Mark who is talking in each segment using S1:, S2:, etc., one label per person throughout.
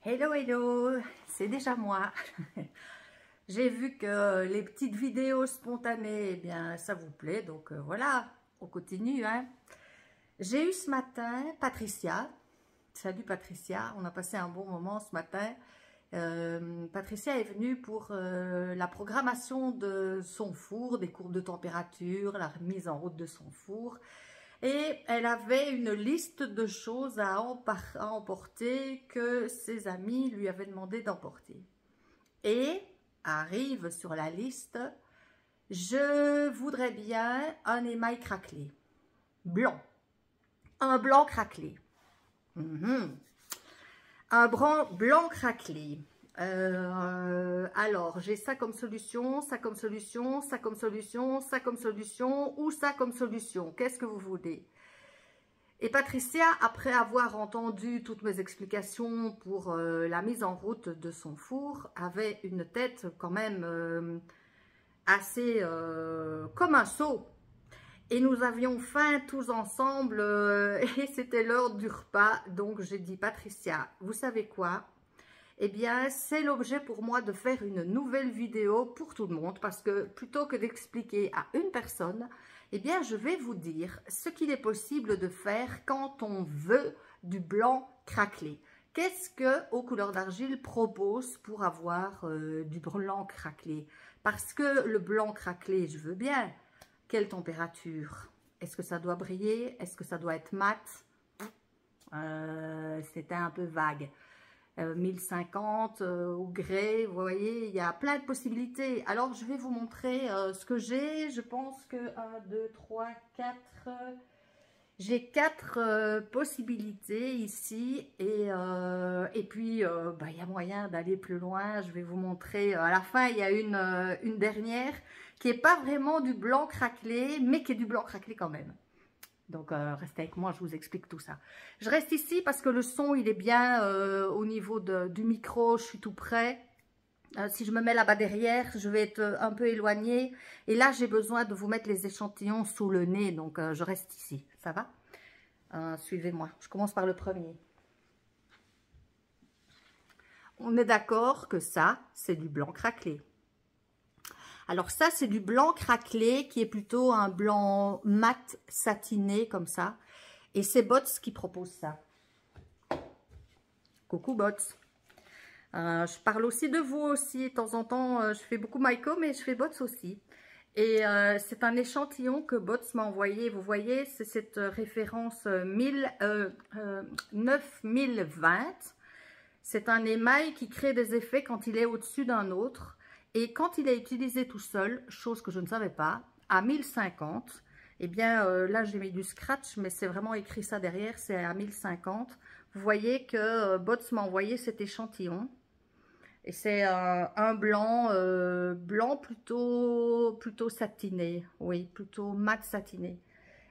S1: Hello, hello, c'est déjà moi. J'ai vu que les petites vidéos spontanées, eh bien, ça vous plaît, donc voilà, on continue. Hein. J'ai eu ce matin Patricia. Salut Patricia, on a passé un bon moment ce matin. Patricia est venue pour la programmation de son four, des courbes de température, la mise en route de son four. Et elle avait une liste de choses à emporter que ses amis lui avaient demandé d'emporter. Et arrive sur la liste, je voudrais bien un émail craquelé, blanc, un blanc craquelé. Un blanc craquelé. Alors, j'ai ça comme solution, ça comme solution, ça comme solution, ça comme solution ou ça comme solution. Qu'est-ce que vous voulez? Et Patricia, après avoir entendu toutes mes explications pour la mise en route de son four, avait une tête quand même assez comme un seau. Et nous avions faim tous ensemble et c'était l'heure du repas. Donc j'ai dit, Patricia, vous savez quoi? Eh bien, c'est l'objet pour moi de faire une nouvelle vidéo pour tout le monde parce que plutôt que d'expliquer à une personne, eh bien, je vais vous dire ce qu'il est possible de faire quand on veut du blanc craquelé. Qu'est-ce que Aux Couleurs d'Argile propose pour avoir du blanc craquelé? Parce que le blanc craquelé, je veux bien. Quelle température? Est-ce que ça doit briller? Est-ce que ça doit être mat? C'était un peu vague. 1050 au grès, vous voyez, il y a plein de possibilités. Alors, je vais vous montrer ce que j'ai. Je pense que 1, 2, 3, 4... J'ai 4 possibilités ici. Et puis, il y a moyen d'aller plus loin. Je vais vous montrer. À la fin, il y a une dernière qui n'est pas vraiment du blanc craquelé, mais qui est du blanc craquelé quand même. Donc, restez avec moi, je vous explique tout ça. Je reste ici parce que le son, il est bien au niveau du micro, je suis tout près. Si je me mets là-bas derrière, je vais être un peu éloignée. Et là, j'ai besoin de vous mettre les échantillons sous le nez, donc je reste ici. Ça va? Suivez-moi. Je commence par le premier. On est d'accord que ça, c'est du blanc craquelé. Alors ça, c'est du blanc craquelé qui est plutôt un blanc mat satiné comme ça. Et c'est Bots qui propose ça. Coucou Bots. Je parle aussi de vous aussi. De temps en temps, je fais beaucoup Maïko, mais je fais Bots aussi. Et c'est un échantillon que Bots m'a envoyé. Vous voyez, c'est cette référence 9020. C'est un émail qui crée des effets quand il est au-dessus d'un autre. Et quand il est utilisé tout seul, chose que je ne savais pas, à 1050, eh bien là j'ai mis du scratch, mais c'est vraiment écrit ça derrière, c'est à 1050. Vous voyez que Bots m'a envoyé cet échantillon. Et c'est un blanc, blanc plutôt satiné, oui, plutôt mat satiné.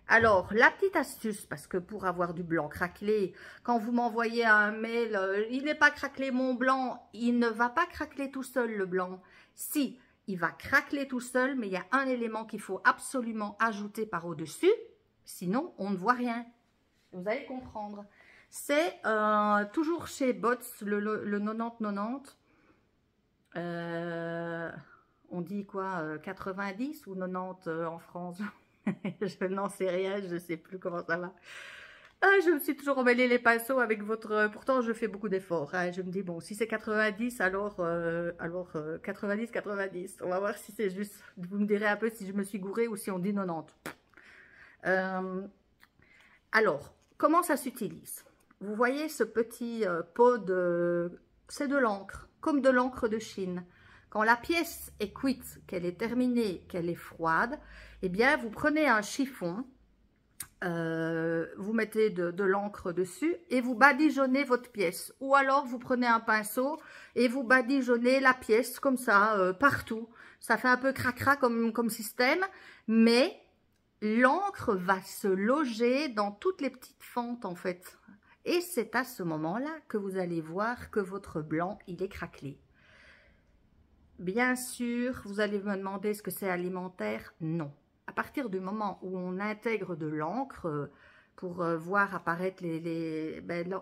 S1: Alors, la petite astuce, parce que pour avoir du blanc craquelé, quand vous m'envoyez un mail, il n'est pas craquelé mon blanc, il ne va pas craqueler tout seul le blanc. Si, il va craqueler tout seul, mais il y a un élément qu'il faut absolument ajouter par au-dessus, sinon on ne voit rien. Vous allez comprendre. C'est toujours chez Bots, le 90-90. On dit quoi, 90 ou 90 en France? Je n'en sais rien, je ne sais plus comment ça va. Je me suis toujours emmêlé les pinceaux avec votre... Pourtant, je fais beaucoup d'efforts. Hein. Je me dis, bon, si c'est 90, alors 90, 90. On va voir si c'est juste. Vous me direz un peu si je me suis gourée ou si on dit 90. Alors, comment ça s'utilise? Vous voyez ce petit pot de... C'est de l'encre, comme de l'encre de Chine. Quand la pièce est cuite, qu'elle est terminée, qu'elle est froide, eh bien, vous prenez un chiffon, vous mettez de l'encre dessus et vous badigeonnez votre pièce. Ou alors, vous prenez un pinceau et vous badigeonnez la pièce comme ça, partout. Ça fait un peu cracra comme système, mais l'encre va se loger dans toutes les petites fentes, en fait. Et c'est à ce moment-là que vous allez voir que votre blanc, il est craquelé. Bien sûr, vous allez me demander est-ce que c'est alimentaire? Non. À partir du moment où on intègre de l'encre, pour voir apparaître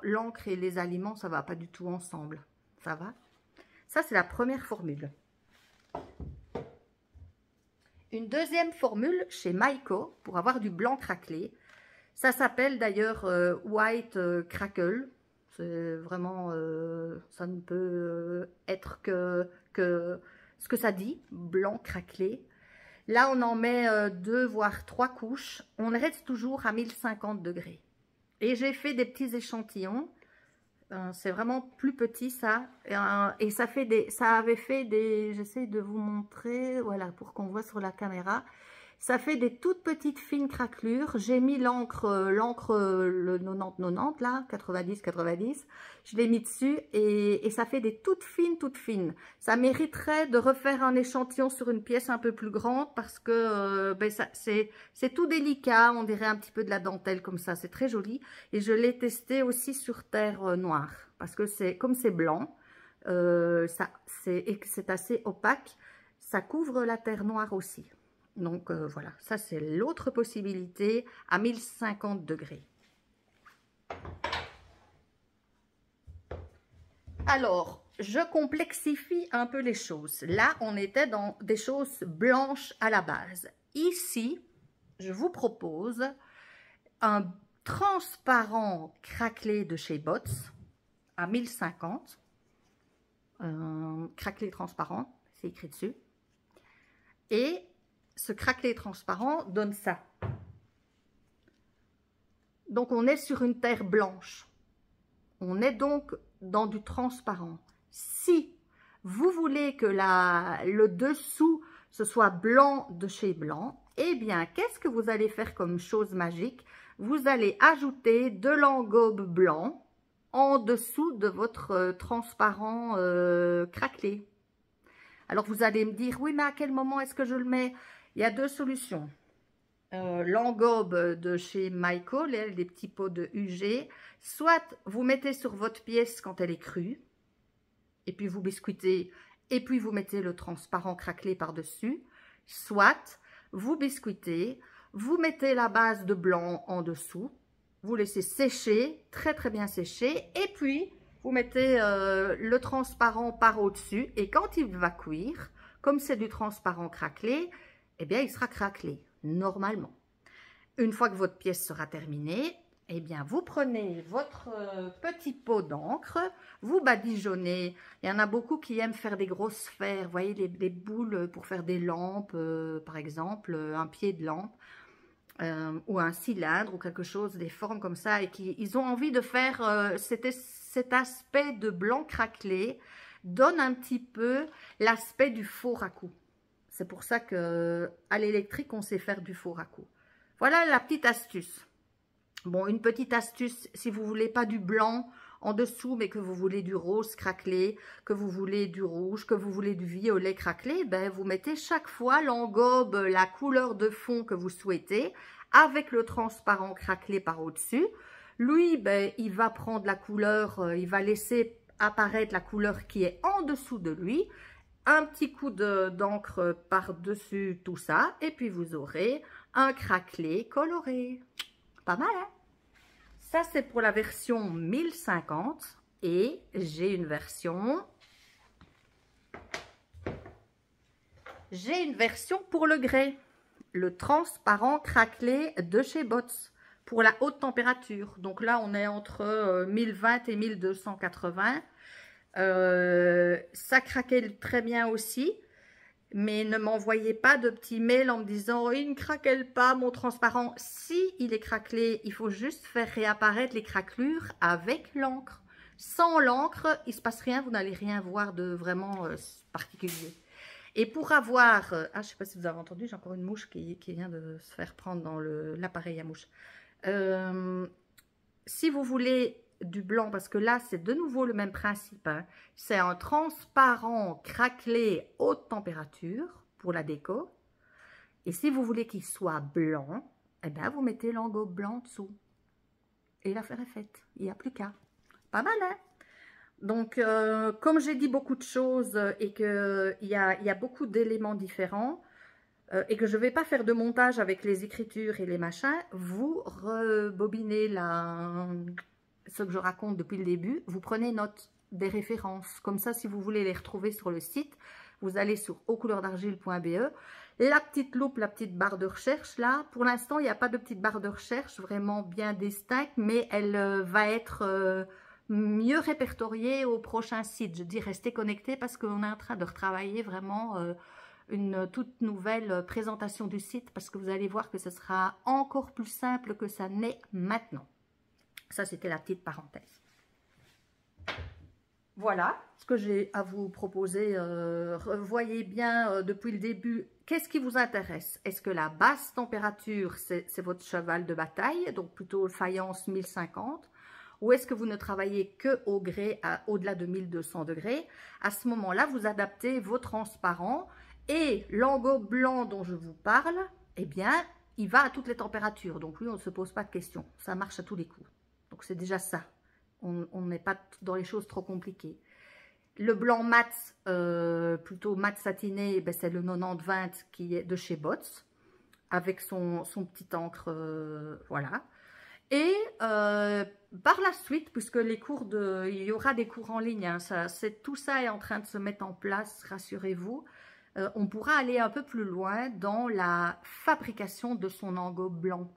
S1: l'encre et les aliments, ça va pas du tout ensemble. Ça va? Ça, c'est la première formule. Une deuxième formule chez Maiko, pour avoir du blanc craquelé. Ça s'appelle d'ailleurs White Crackle. C'est vraiment, ça ne peut être que ce que ça dit, blanc craquelé. Là, on en met 2 voire 3 couches. On reste toujours à 1050 degrés. Et j'ai fait des petits échantillons. C'est vraiment plus petit ça. Et ça avait fait des... J'essaie de vous montrer, voilà, pour qu'on voit sur la caméra. Ça fait des toutes petites fines craquelures. J'ai mis l'encre, le 90-90 là, 90-90. Je l'ai mis dessus et ça fait des toutes fines, toutes fines. Ça mériterait de refaire un échantillon sur une pièce un peu plus grande parce que c'est tout délicat. On dirait un petit peu de la dentelle comme ça. C'est très joli. Et je l'ai testé aussi sur terre noire parce que comme c'est blanc, c'est assez opaque. Ça couvre la terre noire aussi. Donc voilà, ça c'est l'autre possibilité à 1050 degrés. Alors, je complexifie un peu les choses. Là, on était dans des choses blanches à la base. Ici, je vous propose un transparent craquelé de chez Bots à 1050. Craquelé transparent, c'est écrit dessus. Et ce craquelé transparent donne ça. Donc, on est sur une terre blanche. On est donc dans du transparent. Si vous voulez que le dessous, ce soit blanc de chez blanc, eh bien, qu'est-ce que vous allez faire comme chose magique? Vous allez ajouter de l'engobe blanc en dessous de votre transparent craquelé. Alors, vous allez me dire, oui, mais à quel moment est-ce que je le mets? Il y a 2 solutions. L'engobe de chez Maiko, les petits pots de UG, soit vous mettez sur votre pièce quand elle est crue, et puis vous biscuitez, et puis vous mettez le transparent craquelé par-dessus, soit vous biscuitez, vous mettez la base de blanc en dessous, vous laissez sécher, très très bien sécher, et puis vous mettez le transparent par au-dessus, et quand il va cuire, comme c'est du transparent craquelé, eh bien, il sera craquelé, normalement. Une fois que votre pièce sera terminée, eh bien, vous prenez votre petit pot d'encre, vous badigeonnez. Il y en a beaucoup qui aiment faire des grosses sphères, vous voyez, les boules pour faire des lampes, par exemple, un pied de lampe, ou un cylindre, ou quelque chose, des formes comme ça, et ils ont envie de faire cet aspect de blanc craquelé, donne un petit peu l'aspect du four à coups. C'est pour ça qu'à l'électrique, on sait faire du four à coups. Voilà la petite astuce. Bon, une petite astuce, si vous ne voulez pas du blanc en dessous, mais que vous voulez du rose craquelé, que vous voulez du rouge, que vous voulez du violet craquelé, ben vous mettez chaque fois l'engobe, la couleur de fond que vous souhaitez, avec le transparent craquelé par au-dessus. Lui, ben, il va prendre la couleur, il va laisser apparaître la couleur qui est en dessous de lui. Un petit coup d'encre par-dessus tout ça, et puis vous aurez un craquelé coloré. Pas mal, hein? Ça, c'est pour la version 1050, et j'ai une version pour le grès, le transparent craquelé de chez Bots, pour la haute température. Donc là, on est entre 1020 et 1280. Ça craquelle très bien aussi, mais ne m'envoyez pas de petits mails en me disant il ne craquelle pas mon transparent. Si il est craquelé, il faut juste faire réapparaître les craquelures avec l'encre. Sans l'encre, il ne se passe rien, vous n'allez rien voir de vraiment particulier. Et pour avoir, je ne sais pas si vous avez entendu, j'ai encore une mouche qui vient de se faire prendre dans l'appareil à mouche. Si vous voulez du blanc, parce que là c'est de nouveau le même principe, hein. C'est un transparent craquelé haute température pour la déco, et si vous voulez qu'il soit blanc, eh bien vous mettez l'engobe blanc dessous et l'affaire est faite, il n'y a plus qu'à. Pas mal, hein? Donc comme j'ai dit beaucoup de choses et qu'il y a beaucoup d'éléments différents, et que je ne vais pas faire de montage avec les écritures et les machins, vous rebobinez ce que je raconte depuis le début, vous prenez note des références. Comme ça, si vous voulez les retrouver sur le site, vous allez sur aucouleursdargile.be. La petite loupe, la petite barre de recherche, là, pour l'instant, il n'y a pas de petite barre de recherche vraiment bien distincte, mais elle va être mieux répertoriée au prochain site. Je dis restez connectés parce qu'on est en train de retravailler vraiment une toute nouvelle présentation du site, parce que vous allez voir que ce sera encore plus simple que ça n'est maintenant. Ça, c'était la petite parenthèse. Voilà ce que j'ai à vous proposer. Voyez bien depuis le début, qu'est-ce qui vous intéresse? Est-ce que la basse température, c'est votre cheval de bataille, donc plutôt faïence 1050? Ou est-ce que vous ne travaillez que au grès au-delà de 1200 degrés? À ce moment-là, vous adaptez vos transparents. Et l'engobe blanc dont je vous parle, eh bien, il va à toutes les températures. Donc lui, on ne se pose pas de questions. Ça marche à tous les coups. Donc c'est déjà ça. On n'est pas dans les choses trop compliquées. Le blanc mat, plutôt mat satiné, ben c'est le 90-20 qui est de chez Bots, avec son petit encre, voilà. Et par la suite, puisque les cours il y aura des cours en ligne, hein, tout ça est en train de se mettre en place, rassurez-vous. On pourra aller un peu plus loin dans la fabrication de son engobe blanc.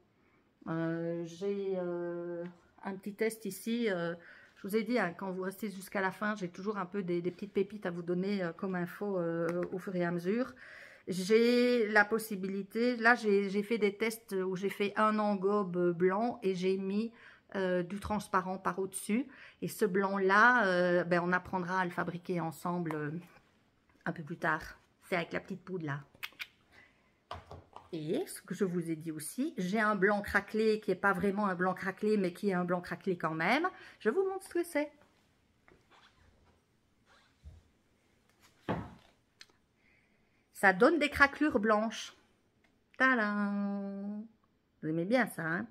S1: J'ai un petit test ici. Je vous ai dit, hein, quand vous restez jusqu'à la fin, j'ai toujours un peu des petites pépites à vous donner comme info au fur et à mesure. J'ai la possibilité, là j'ai fait des tests où j'ai fait un engobe blanc et j'ai mis du transparent par au-dessus. Et ce blanc-là, ben, on apprendra à le fabriquer ensemble un peu plus tard. C'est avec la petite poudre là. Et ce que je vous ai dit aussi, j'ai un blanc craquelé qui n'est pas vraiment un blanc craquelé, mais qui est un blanc craquelé quand même. Je vous montre ce que c'est. Ça donne des craquelures blanches. Tadam! Vous aimez bien ça, hein?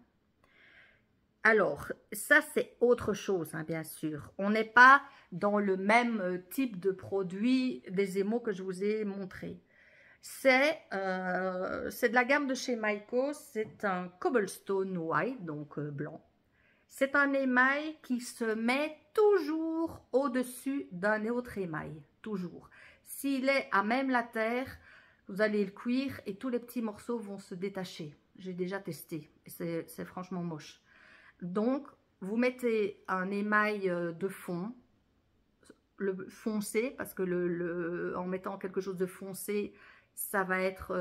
S1: Alors, ça c'est autre chose, hein, bien sûr. On n'est pas dans le même type de produit des émaux que je vous ai montré. C'est de la gamme de chez Maiko, c'est un Cobblestone White, donc blanc. C'est un émail qui se met toujours au-dessus d'un autre émail, toujours. S'il est à même la terre, vous allez le cuire et tous les petits morceaux vont se détacher. J'ai déjà testé, c'est franchement moche. Donc, vous mettez un émail de fond, le foncé, parce que en mettant quelque chose de foncé, ça va être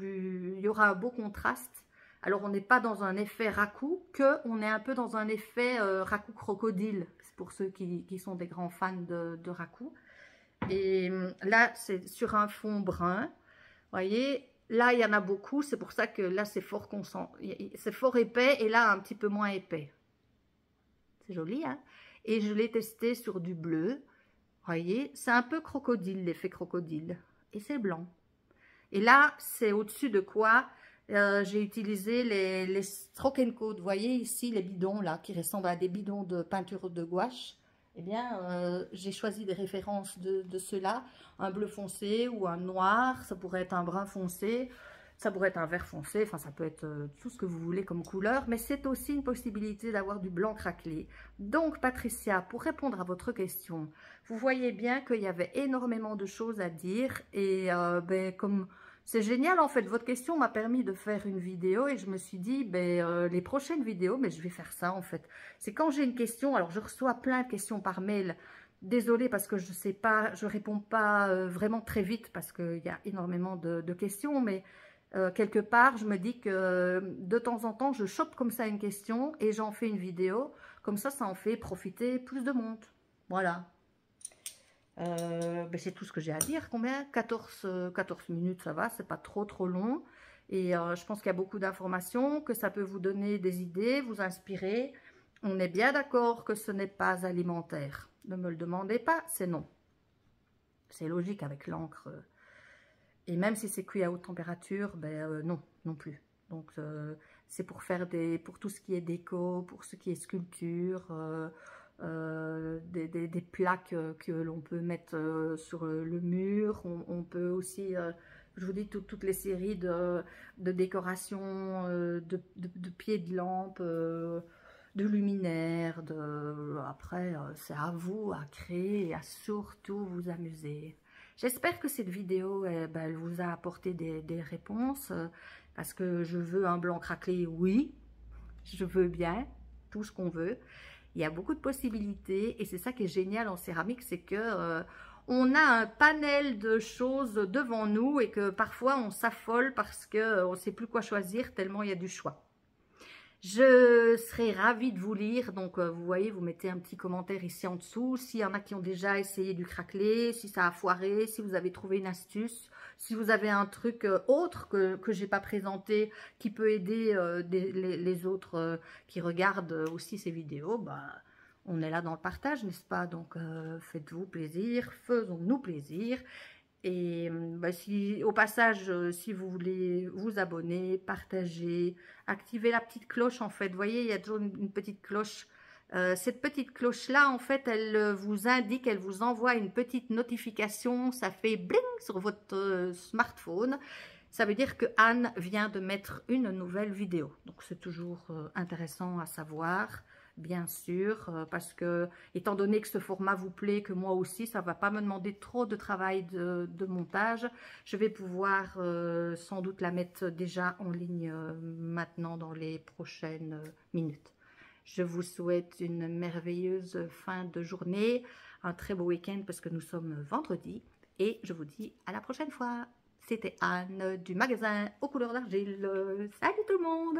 S1: il y aura un beau contraste. Alors, on n'est pas dans un effet raku, on est un peu dans un effet raku crocodile, pour ceux qui sont des grands fans de raku. Et là, c'est sur un fond brun. Vous voyez, là, il y en a beaucoup, c'est pour ça que là, c'est fort épais, et là, un petit peu moins épais. C'est joli, hein? Et je l'ai testé sur du bleu. Vous voyez, c'est un peu crocodile, l'effet crocodile. Et c'est blanc. Et là, c'est au-dessus de quoi j'ai utilisé les Stroke & Coat. Vous voyez ici les bidons là qui ressemblent à des bidons de peinture de gouache. Eh bien, j'ai choisi des références de ceux-là. Un bleu foncé ou un noir. Ça pourrait être un brun foncé. Ça pourrait être un vert foncé. Enfin, ça peut être tout ce que vous voulez comme couleur. Mais c'est aussi une possibilité d'avoir du blanc craquelé. Donc, Patricia, pour répondre à votre question, vous voyez bien qu'il y avait énormément de choses à dire. Et ben, comme c'est génial, en fait, votre question m'a permis de faire une vidéo. Et je me suis dit, ben, les prochaines vidéos, ben, je vais faire ça, en fait. C'est quand j'ai une question, alors je reçois plein de questions par mail. Désolée parce que je sais pas, je réponds pas vraiment très vite parce qu'il y a énormément de questions. Mais quelque part, je me dis que de temps en temps, je chope comme ça une question et j'en fais une vidéo. Comme ça en fait profiter plus de monde. Voilà. Ben c'est tout ce que j'ai à dire. Combien 14 minutes, ça va, c'est pas trop long. Et je pense qu'il y a beaucoup d'informations, que ça peut vous donner des idées, vous inspirer. On est bien d'accord que ce n'est pas alimentaire. Ne me le demandez pas, c'est non. C'est logique avec l'encre. Et même si c'est cuit à haute température, ben non, non plus. Donc c'est pour faire pour tout ce qui est déco, pour ce qui est sculpture, des plaques que l'on peut mettre sur le mur. On peut aussi Je vous dis toutes les séries de décorations, de pieds de lampe, de luminaires. Après, c'est à vous à créer et à surtout vous amuser. J'espère que cette vidéo, elle vous a apporté des réponses. Parce que je veux un blanc craquelé, oui. Je veux bien, tout ce qu'on veut. Il y a beaucoup de possibilités et c'est ça qui est génial en céramique, c'est que on a un panel de choses devant nous et que parfois on s'affole parce qu'on ne sait plus quoi choisir tellement il y a du choix. Je serais ravie de vous lire, donc vous voyez, vous mettez un petit commentaire ici en dessous. S'il y en a qui ont déjà essayé du craquelé, si ça a foiré, si vous avez trouvé une astuce, si vous avez un truc autre que je n'ai pas présenté, qui peut aider les autres qui regardent aussi ces vidéos, bah, on est là dans le partage, n'est-ce pas? Donc faites-vous plaisir, faisons-nous plaisir. Et bah, au passage, si vous voulez vous abonner, partager, activer la petite cloche, en fait, vous voyez, il y a toujours une petite cloche. Cette petite cloche-là, en fait, elle vous indique, elle vous envoie une petite notification, ça fait bling sur votre smartphone. Ça veut dire que Anne vient de mettre une nouvelle vidéo. Donc, c'est toujours intéressant à savoir. Bien sûr, parce que étant donné que ce format vous plaît, que moi aussi, ça ne va pas me demander trop de travail de montage, je vais pouvoir sans doute la mettre déjà en ligne maintenant dans les prochaines minutes. Je vous souhaite une merveilleuse fin de journée, un très beau week-end parce que nous sommes vendredi et je vous dis à la prochaine fois. C'était Anne du magasin aux couleurs d'argile. Salut tout le monde!